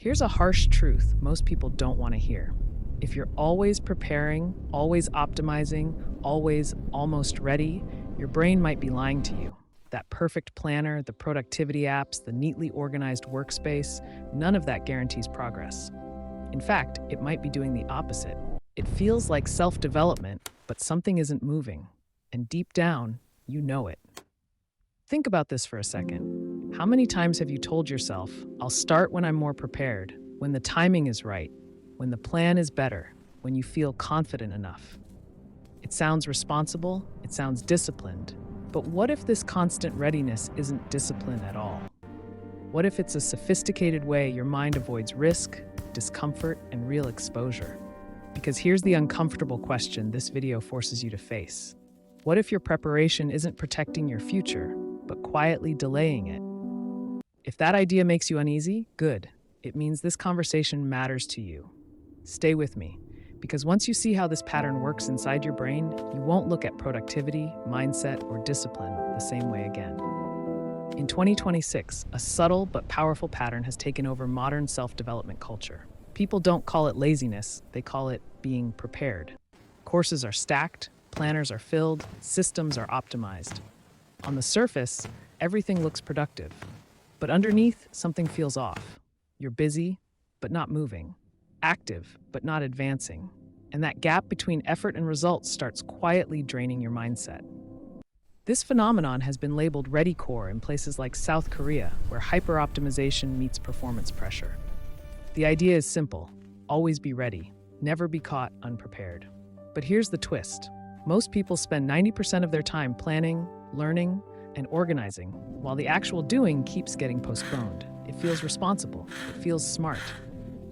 Here's a harsh truth most people don't want to hear. If you're always preparing, always optimizing, always almost ready, your brain might be lying to you. That perfect planner, the productivity apps, the neatly organized workspace, none of that guarantees progress. In fact, it might be doing the opposite. It feels like self-development, but something isn't moving. And deep down, you know it. Think about this for a second. How many times have you told yourself, I'll start when I'm more prepared, when the timing is right, when the plan is better, when you feel confident enough? It sounds responsible, it sounds disciplined, but what if this constant readiness isn't discipline at all? What if it's a sophisticated way your mind avoids risk, discomfort, and real exposure? Because here's the uncomfortable question this video forces you to face. What if your preparation isn't protecting your future, but quietly delaying it? If that idea makes you uneasy, good. It means this conversation matters to you. Stay with me, because once you see how this pattern works inside your brain, you won't look at productivity, mindset, or discipline the same way again. In 2026, a subtle but powerful pattern has taken over modern self-development culture. People don't call it laziness, they call it being prepared. Courses are stacked, planners are filled, systems are optimized. On the surface, everything looks productive. But underneath, something feels off. You're busy, but not moving. Active, but not advancing. And that gap between effort and results starts quietly draining your mindset. This phenomenon has been labeled ready core in places like South Korea, where hyper-optimization meets performance pressure. The idea is simple: always be ready, never be caught unprepared. But here's the twist. Most people spend 90% of their time planning, learning, and organizing, while the actual doing keeps getting postponed. It feels responsible, it feels smart.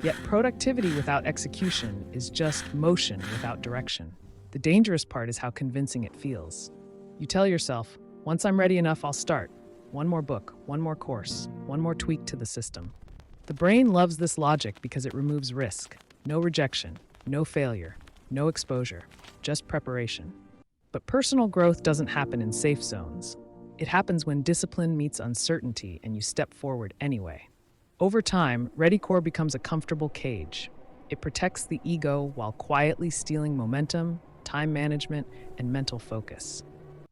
Yet productivity without execution is just motion without direction. The dangerous part is how convincing it feels. You tell yourself, once I'm ready enough, I'll start. One more book, one more course, one more tweak to the system. The brain loves this logic because it removes risk. No rejection, no failure, no exposure, just preparation. But personal growth doesn't happen in safe zones. It happens when discipline meets uncertainty and you step forward anyway. Over time, ready core becomes a comfortable cage. It protects the ego while quietly stealing momentum, time management, and mental focus.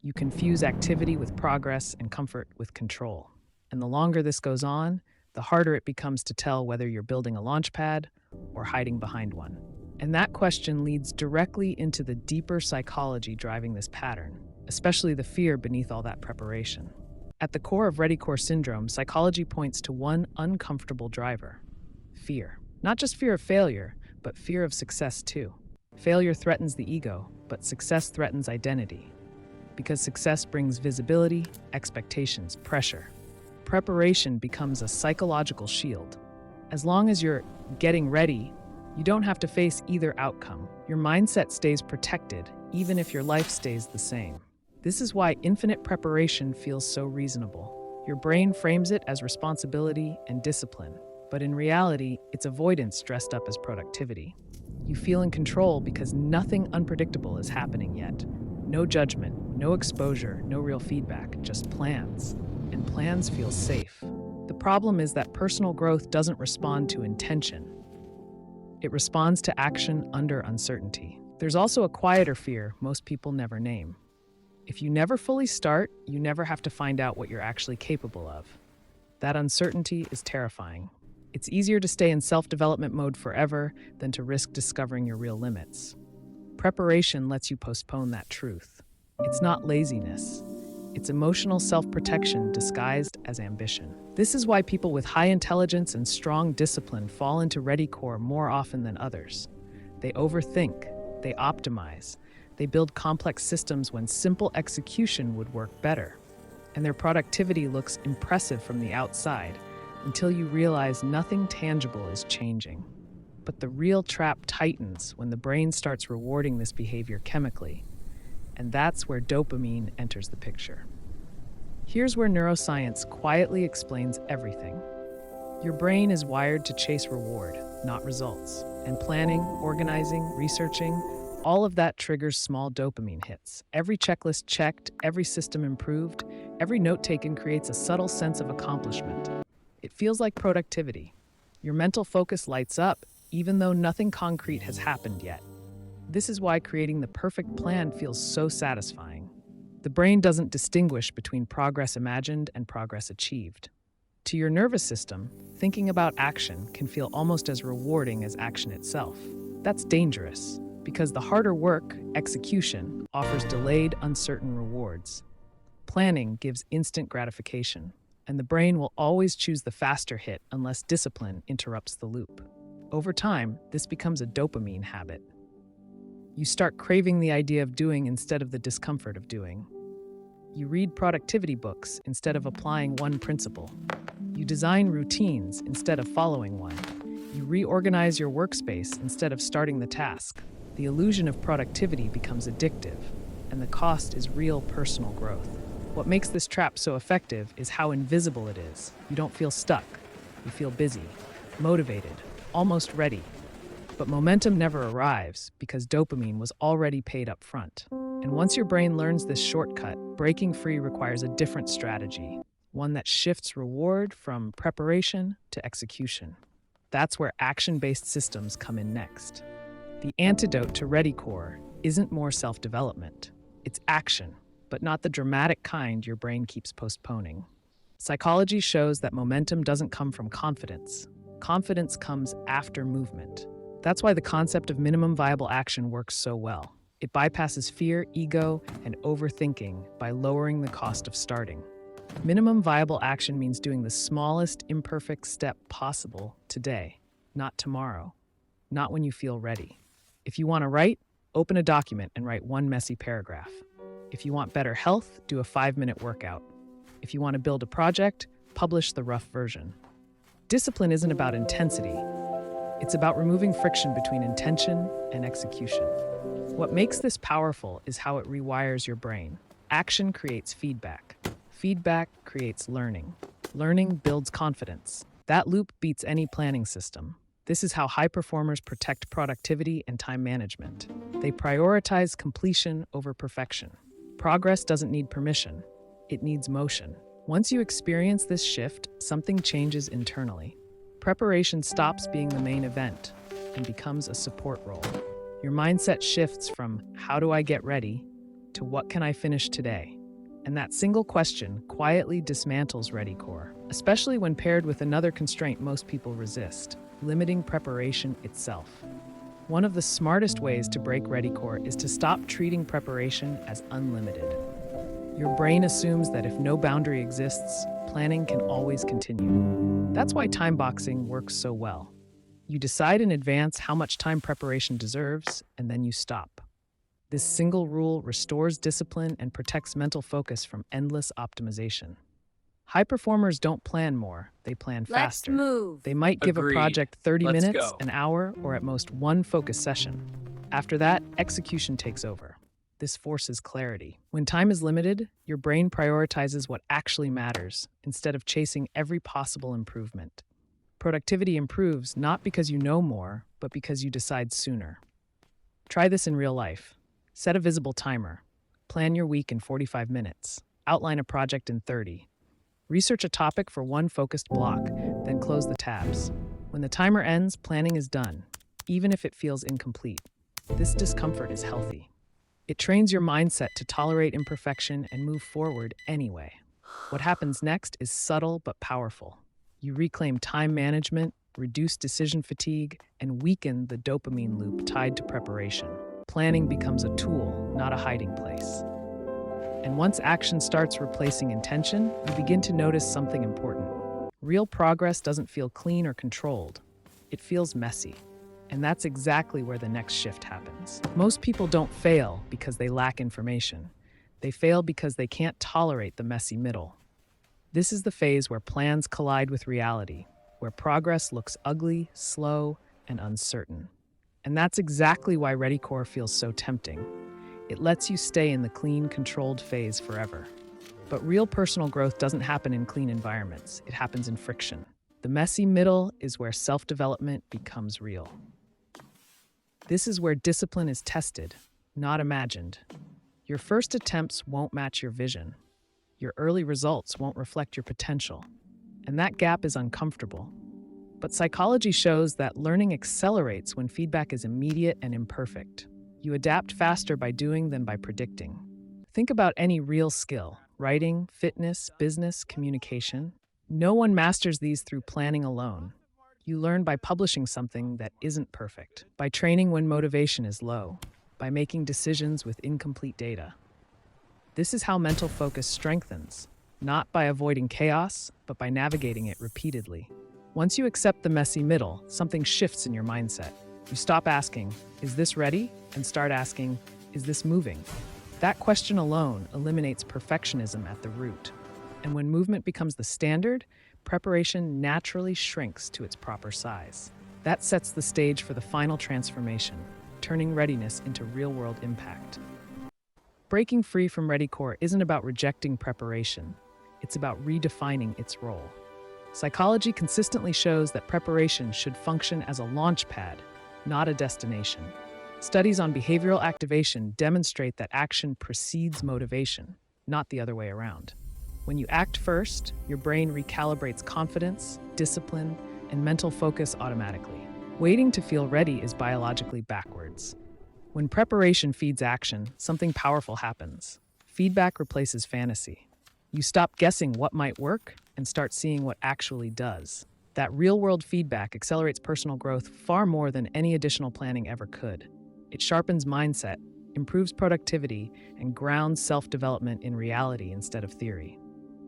You confuse activity with progress and comfort with control. And the longer this goes on, the harder it becomes to tell whether you're building a launch pad or hiding behind one. And that question leads directly into the deeper psychology driving this pattern, especially the fear beneath all that preparation. At the core of ready core syndrome, psychology points to one uncomfortable driver: fear. Not just fear of failure, but fear of success too. Failure threatens the ego, but success threatens identity. Because success brings visibility, expectations, pressure. Preparation becomes a psychological shield. As long as you're getting ready, you don't have to face either outcome. Your mindset stays protected, even if your life stays the same. This is why infinite preparation feels so reasonable. Your brain frames it as responsibility and discipline, but in reality, it's avoidance dressed up as productivity. You feel in control because nothing unpredictable is happening yet. No judgment, no exposure, no real feedback, just plans. And plans feel safe. The problem is that personal growth doesn't respond to intention. It responds to action under uncertainty. There's also a quieter fear most people never name. If you never fully start, you never have to find out what you're actually capable of. That uncertainty is terrifying. It's easier to stay in self-development mode forever than to risk discovering your real limits. Preparation lets you postpone that truth. It's not laziness. It's emotional self-protection disguised as ambition. This is why people with high intelligence and strong discipline fall into ready core more often than others. They overthink, they optimize, they build complex systems when simple execution would work better. And their productivity looks impressive from the outside until you realize nothing tangible is changing. But the real trap tightens when the brain starts rewarding this behavior chemically. And that's where dopamine enters the picture. Here's where neuroscience quietly explains everything. Your brain is wired to chase reward, not results. And planning, organizing, researching, all of that triggers small dopamine hits. Every checklist checked, every system improved, every note taken creates a subtle sense of accomplishment. It feels like productivity. Your mental focus lights up, even though nothing concrete has happened yet. This is why creating the perfect plan feels so satisfying. The brain doesn't distinguish between progress imagined and progress achieved. To your nervous system, thinking about action can feel almost as rewarding as action itself. That's dangerous, because the harder work, execution, offers delayed, uncertain rewards. Planning gives instant gratification, and the brain will always choose the faster hit unless discipline interrupts the loop. Over time, this becomes a dopamine habit. You start craving the idea of doing instead of the discomfort of doing. You read productivity books instead of applying one principle. You design routines instead of following one. You reorganize your workspace instead of starting the task. The illusion of productivity becomes addictive, and the cost is real personal growth. What makes this trap so effective is how invisible it is. You don't feel stuck. You feel busy, motivated, almost ready. But momentum never arrives because dopamine was already paid up front. And once your brain learns this shortcut, breaking free requires a different strategy, one that shifts reward from preparation to execution. That's where action-based systems come in next. The antidote to ReadyCore isn't more self-development. It's action, but not the dramatic kind your brain keeps postponing. Psychology shows that momentum doesn't come from confidence. Confidence comes after movement. That's why the concept of minimum viable action works so well. It bypasses fear, ego, and overthinking by lowering the cost of starting. Minimum viable action means doing the smallest imperfect step possible today, not tomorrow, not when you feel ready. If you want to write, open a document and write one messy paragraph. If you want better health, do a 5-minute workout. If you want to build a project, publish the rough version. Discipline isn't about intensity. It's about removing friction between intention and execution. What makes this powerful is how it rewires your brain. Action creates feedback. Feedback creates learning. Learning builds confidence. That loop beats any planning system. This is how high performers protect productivity and time management. They prioritize completion over perfection. Progress doesn't need permission. It needs motion. Once you experience this shift, something changes internally. Preparation stops being the main event and becomes a support role. Your mindset shifts from "how do I get ready" to "what can I finish today?" And that single question quietly dismantles ReadyCore, especially when paired with another constraint most people resist: limiting preparation itself. One of the smartest ways to break ReadyCore is to stop treating preparation as unlimited. Your brain assumes that if no boundary exists, planning can always continue. That's why time boxing works so well. You decide in advance how much time preparation deserves, and then you stop. This single rule restores discipline and protects mental focus from endless optimization. High performers don't plan more, they plan faster. Let's move. They might give Agreed. a project 30 Let's minutes, go. an hour, or at most one focus session. After that, execution takes over. This forces clarity. When time is limited, your brain prioritizes what actually matters instead of chasing every possible improvement. Productivity improves not because you know more, but because you decide sooner. Try this in real life. Set a visible timer. Plan your week in 45 minutes. Outline a project in 30. Research a topic for one focused block, then close the tabs. When the timer ends, planning is done, even if it feels incomplete. This discomfort is healthy. It trains your mindset to tolerate imperfection and move forward anyway. What happens next is subtle but powerful. You reclaim time management, reduce decision fatigue, and weaken the dopamine loop tied to preparation. Planning becomes a tool, not a hiding place. And once action starts replacing intention, you begin to notice something important. Real progress doesn't feel clean or controlled. It feels messy. And that's exactly where the next shift happens. Most people don't fail because they lack information. They fail because they can't tolerate the messy middle. This is the phase where plans collide with reality, where progress looks ugly, slow, and uncertain. And that's exactly why ReadyCore feels so tempting. It lets you stay in the clean, controlled phase forever. But real personal growth doesn't happen in clean environments. It happens in friction. The messy middle is where self-development becomes real. This is where discipline is tested, not imagined. Your first attempts won't match your vision. Your early results won't reflect your potential. And that gap is uncomfortable. But psychology shows that learning accelerates when feedback is immediate and imperfect. You adapt faster by doing than by predicting. Think about any real skill: writing, fitness, business, communication. No one masters these through planning alone. You learn by publishing something that isn't perfect, by training when motivation is low, by making decisions with incomplete data. This is how mental focus strengthens, not by avoiding chaos, but by navigating it repeatedly. Once you accept the messy middle, something shifts in your mindset. You stop asking, "Is this ready?" and start asking, "Is this moving?" That question alone eliminates perfectionism at the root. And when movement becomes the standard, preparation naturally shrinks to its proper size. That sets the stage for the final transformation, turning readiness into real-world impact. Breaking free from ReadyCore isn't about rejecting preparation. It's about redefining its role. Psychology consistently shows that preparation should function as a launch pad, not a destination. Studies on behavioral activation demonstrate that action precedes motivation, not the other way around. When you act first, your brain recalibrates confidence, discipline, and mental focus automatically. Waiting to feel ready is biologically backwards. When preparation feeds action, something powerful happens. Feedback replaces fantasy. You stop guessing what might work and start seeing what actually does. That real-world feedback accelerates personal growth far more than any additional planning ever could. It sharpens mindset, improves productivity, and grounds self-development in reality instead of theory.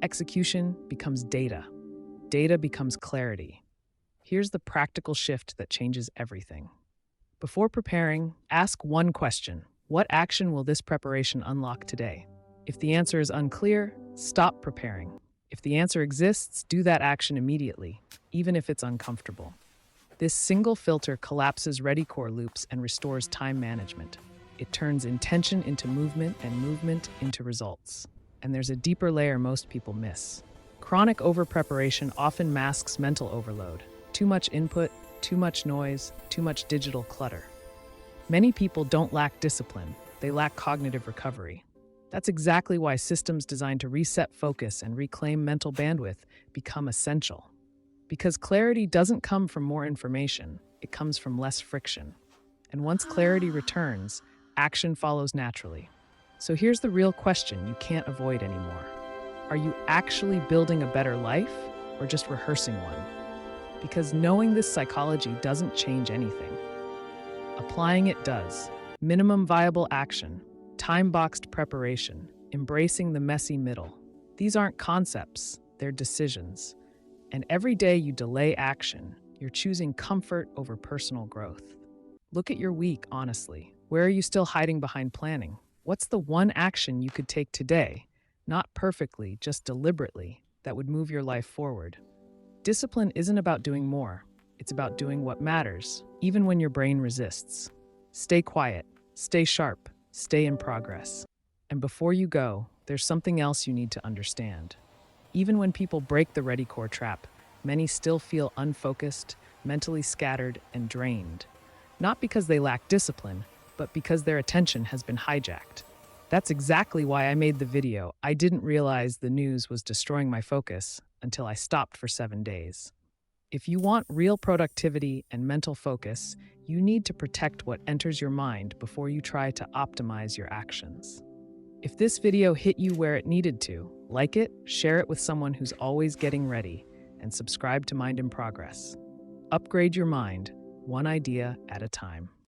Execution becomes data. Data becomes clarity. Here's the practical shift that changes everything. Before preparing, ask one question: what action will this preparation unlock today? If the answer is unclear, stop preparing. If the answer exists, do that action immediately, even if it's uncomfortable. This single filter collapses ReadyCore loops and restores time management. It turns intention into movement and movement into results. And there's a deeper layer most people miss. Chronic overpreparation often masks mental overload. Too much input, too much noise, too much digital clutter. Many people don't lack discipline, they lack cognitive recovery. That's exactly why systems designed to reset focus and reclaim mental bandwidth become essential. Because clarity doesn't come from more information, it comes from less friction. And once clarity returns, action follows naturally. So here's the real question you can't avoid anymore. Are you actually building a better life or just rehearsing one? Because knowing this psychology doesn't change anything. Applying it does. Minimum viable action, time-boxed preparation, embracing the messy middle. These aren't concepts, they're decisions. And every day you delay action, you're choosing comfort over personal growth. Look at your week honestly. Where are you still hiding behind planning? What's the one action you could take today, not perfectly, just deliberately, that would move your life forward? Discipline isn't about doing more. It's about doing what matters, even when your brain resists. Stay quiet, stay sharp, stay in progress. And before you go, there's something else you need to understand. Even when people break the ReadyCore trap, many still feel unfocused, mentally scattered, and drained. Not because they lack discipline, but because their attention has been hijacked. That's exactly why I made the video. I didn't realize the news was destroying my focus until I stopped for 7 days. If you want real productivity and mental focus, you need to protect what enters your mind before you try to optimize your actions. If this video hit you where it needed to, like it, share it with someone who's always getting ready, and subscribe to Mind in Progress. Upgrade your mind, one idea at a time.